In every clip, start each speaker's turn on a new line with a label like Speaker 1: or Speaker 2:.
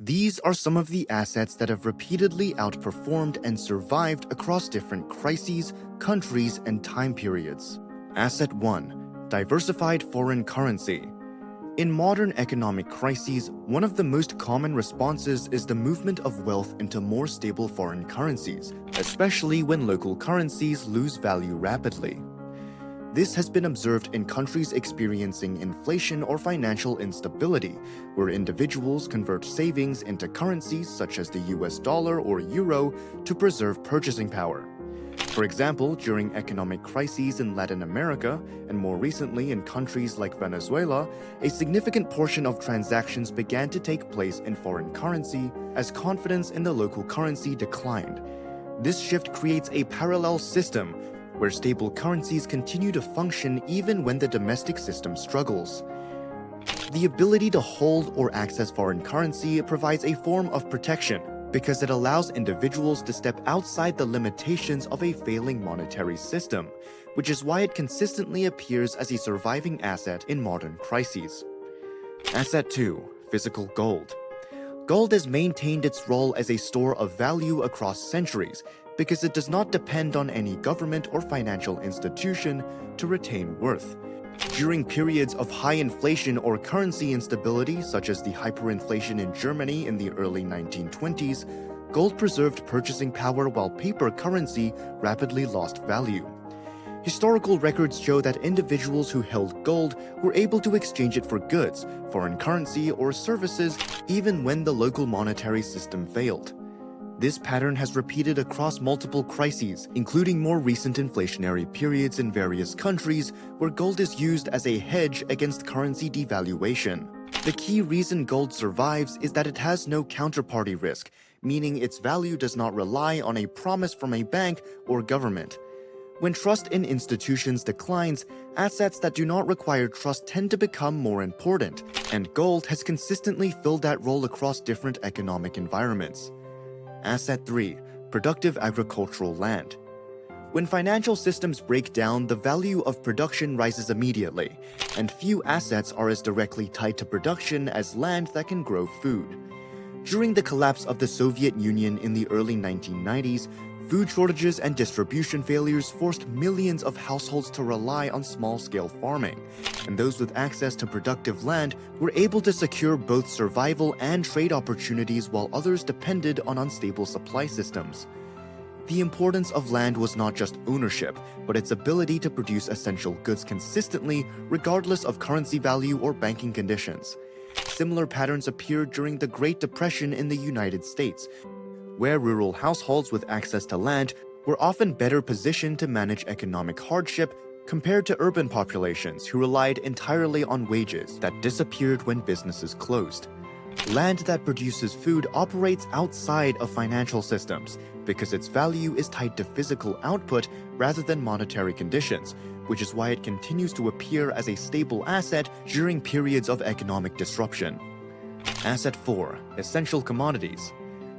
Speaker 1: These are some of the assets that have repeatedly outperformed and survived across different crises, countries, and time periods. Asset 1. Diversified foreign currency. In modern economic crises, one of the most common responses is the movement of wealth into more stable foreign currencies, especially when local currencies lose value rapidly. This has been observed in countries experiencing inflation or financial instability, where individuals convert savings into currencies such as the US dollar or euro to preserve purchasing power. For example, during economic crises in Latin America, and more recently in countries like Venezuela, a significant portion of transactions began to take place in foreign currency as confidence in the local currency declined. This shift creates a parallel system where stable currencies continue to function even when the domestic system struggles. The ability to hold or access foreign currency provides a form of protection because it allows individuals to step outside the limitations of a failing monetary system, which is why it consistently appears as a surviving asset in modern crises. Asset 2. Physical gold. Gold has maintained its role as a store of value across centuries because it does not depend on any government or financial institution to retain worth. During periods of high inflation or currency instability, such as the hyperinflation in Germany in the early 1920s, gold preserved purchasing power while paper currency rapidly lost value. Historical records show that individuals who held gold were able to exchange it for goods, foreign currency, or services even when the local monetary system failed. This pattern has repeated across multiple crises, including more recent inflationary periods in various countries where gold is used as a hedge against currency devaluation. The key reason gold survives is that it has no counterparty risk, meaning its value does not rely on a promise from a bank or government. When trust in institutions declines, assets that do not require trust tend to become more important, and gold has consistently filled that role across different economic environments. Asset 3. Productive agricultural land. When financial systems break down, the value of production rises immediately, and few assets are as directly tied to production as land that can grow food. During the collapse of the Soviet Union in the early 1990s, food shortages and distribution failures forced millions of households to rely on small-scale farming, and those with access to productive land were able to secure both survival and trade opportunities while others depended on unstable supply systems. The importance of land was not just ownership, but its ability to produce essential goods consistently regardless of currency value or banking conditions. Similar patterns appeared during the Great Depression in the United States, where rural households with access to land were often better positioned to manage economic hardship compared to urban populations who relied entirely on wages that disappeared when businesses closed. Land that produces food operates outside of financial systems because its value is tied to physical output rather than monetary conditions, which is why it continues to appear as a stable asset during periods of economic disruption. Asset 4. Essential commodities.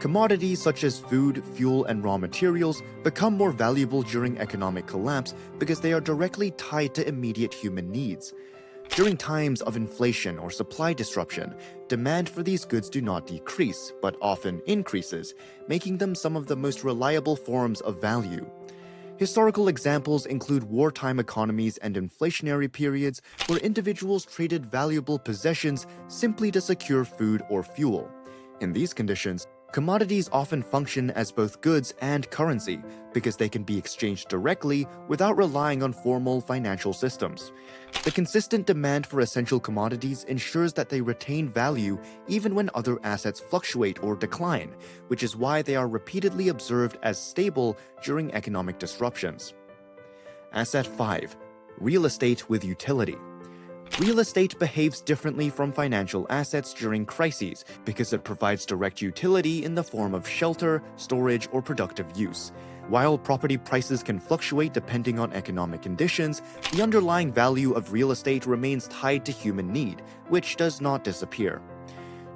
Speaker 1: Commodities such as food, fuel, and raw materials become more valuable during economic collapse because they are directly tied to immediate human needs. During times of inflation or supply disruption, demand for these goods do not decrease, but often increases, making them some of the most reliable forms of value. Historical examples include wartime economies and inflationary periods where individuals traded valuable possessions simply to secure food or fuel. In these conditions, commodities often function as both goods and currency because they can be exchanged directly without relying on formal financial systems. The consistent demand for essential commodities ensures that they retain value even when other assets fluctuate or decline, which is why they are repeatedly observed as stable during economic disruptions. Asset 5. Real estate with utility. Real estate behaves differently from financial assets during crises because it provides direct utility in the form of shelter, storage, or productive use. While property prices can fluctuate depending on economic conditions, the underlying value of real estate remains tied to human need, which does not disappear.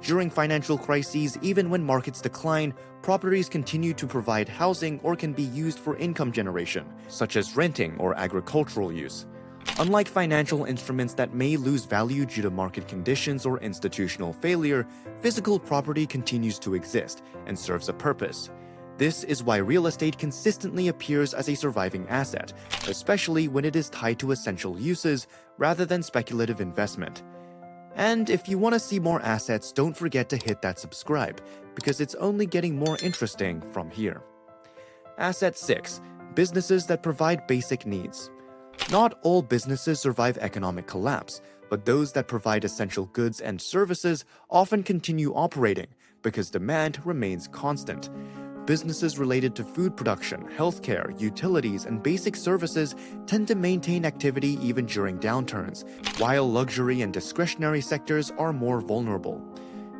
Speaker 1: During financial crises, even when markets decline, properties continue to provide housing or can be used for income generation, such as renting or agricultural use. Unlike financial instruments that may lose value due to market conditions or institutional failure, physical property continues to exist and serves a purpose. This is why real estate consistently appears as a surviving asset, especially when it is tied to essential uses rather than speculative investment. And if you want to see more assets, don't forget to hit that subscribe, because it's only getting more interesting from here. Asset 6. Businesses that provide basic needs. Not all businesses survive economic collapse, but those that provide essential goods and services often continue operating because demand remains constant. Businesses related to food production, healthcare, utilities, and basic services tend to maintain activity even during downturns, while luxury and discretionary sectors are more vulnerable.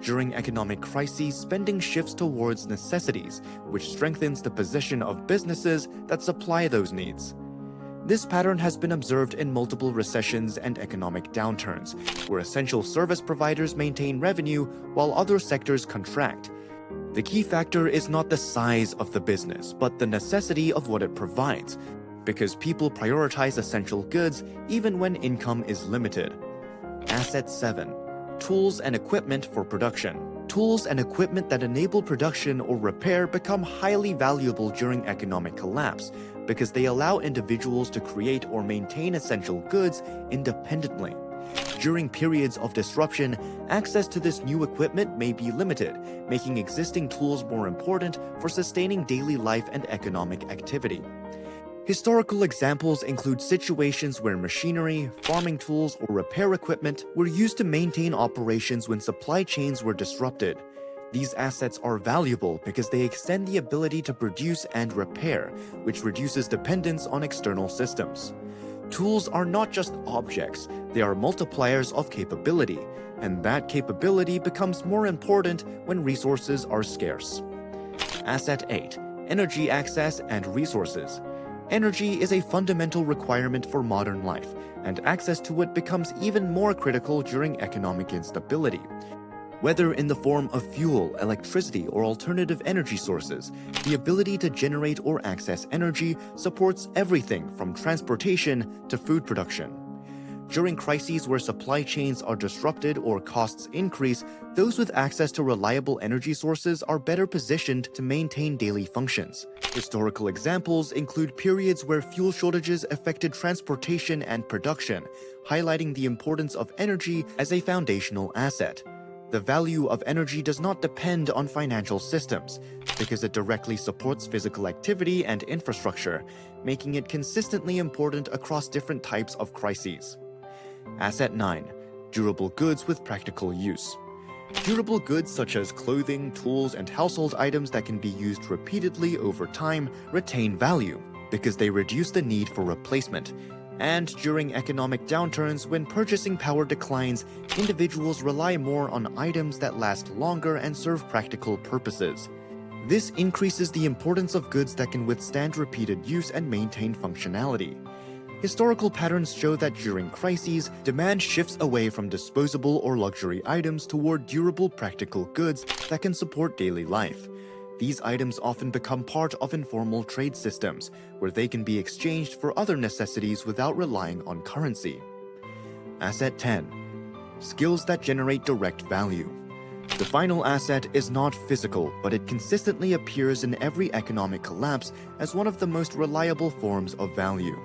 Speaker 1: During economic crises, spending shifts towards necessities, which strengthens the position of businesses that supply those needs. This pattern has been observed in multiple recessions and economic downturns, where essential service providers maintain revenue while other sectors contract. The key factor is not the size of the business, but the necessity of what it provides, because people prioritize essential goods even when income is limited. Asset 7. Tools and equipment for production. Tools and equipment that enable production or repair become highly valuable during economic collapse because they allow individuals to create or maintain essential goods independently. During periods of disruption, access to this new equipment may be limited, making existing tools more important for sustaining daily life and economic activity. Historical examples include situations where machinery, farming tools, or repair equipment were used to maintain operations when supply chains were disrupted. These assets are valuable because they extend the ability to produce and repair, which reduces dependence on external systems. Tools are not just objects, they are multipliers of capability, and that capability becomes more important when resources are scarce. Asset 8. Energy access and resources. Energy is a fundamental requirement for modern life, and access to it becomes even more critical during economic instability. Whether in the form of fuel, electricity, or alternative energy sources, the ability to generate or access energy supports everything from transportation to food production. During crises where supply chains are disrupted or costs increase, those with access to reliable energy sources are better positioned to maintain daily functions. Historical examples include periods where fuel shortages affected transportation and production, highlighting the importance of energy as a foundational asset. The value of energy does not depend on financial systems, because it directly supports physical activity and infrastructure, making it consistently important across different types of crises. Asset 9. Durable goods with practical use. Durable goods such as clothing, tools, and household items that can be used repeatedly over time retain value, because they reduce the need for replacement. And during economic downturns, when purchasing power declines, individuals rely more on items that last longer and serve practical purposes. This increases the importance of goods that can withstand repeated use and maintain functionality. Historical patterns show that during crises, demand shifts away from disposable or luxury items toward durable practical goods that can support daily life. These items often become part of informal trade systems, where they can be exchanged for other necessities without relying on currency. Asset 10. Skills that generate direct value. The final asset is not physical, but it consistently appears in every economic collapse as one of the most reliable forms of value.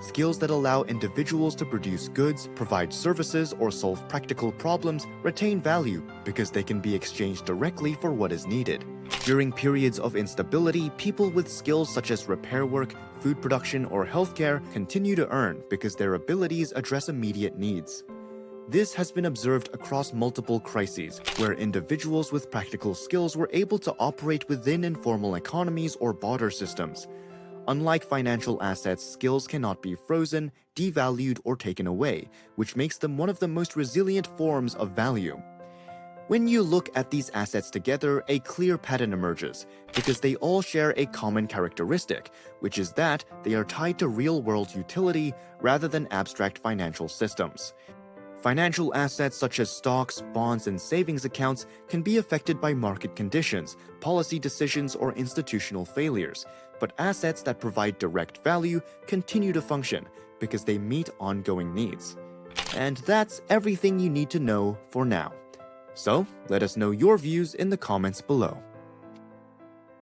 Speaker 1: Skills that allow individuals to produce goods, provide services, or solve practical problems retain value because they can be exchanged directly for what is needed. During periods of instability, people with skills such as repair work, food production, or healthcare continue to earn because their abilities address immediate needs. This has been observed across multiple crises, where individuals with practical skills were able to operate within informal economies or barter systems. Unlike financial assets, skills cannot be frozen, devalued, or taken away, which makes them one of the most resilient forms of value. When you look at these assets together, a clear pattern emerges, because they all share a common characteristic, which is that they are tied to real-world utility rather than abstract financial systems. Financial assets such as stocks, bonds, and savings accounts can be affected by market conditions, policy decisions, or institutional failures, but assets that provide direct value continue to function because they meet ongoing needs. And that's everything you need to know for now. So, let us know your views in the comments below.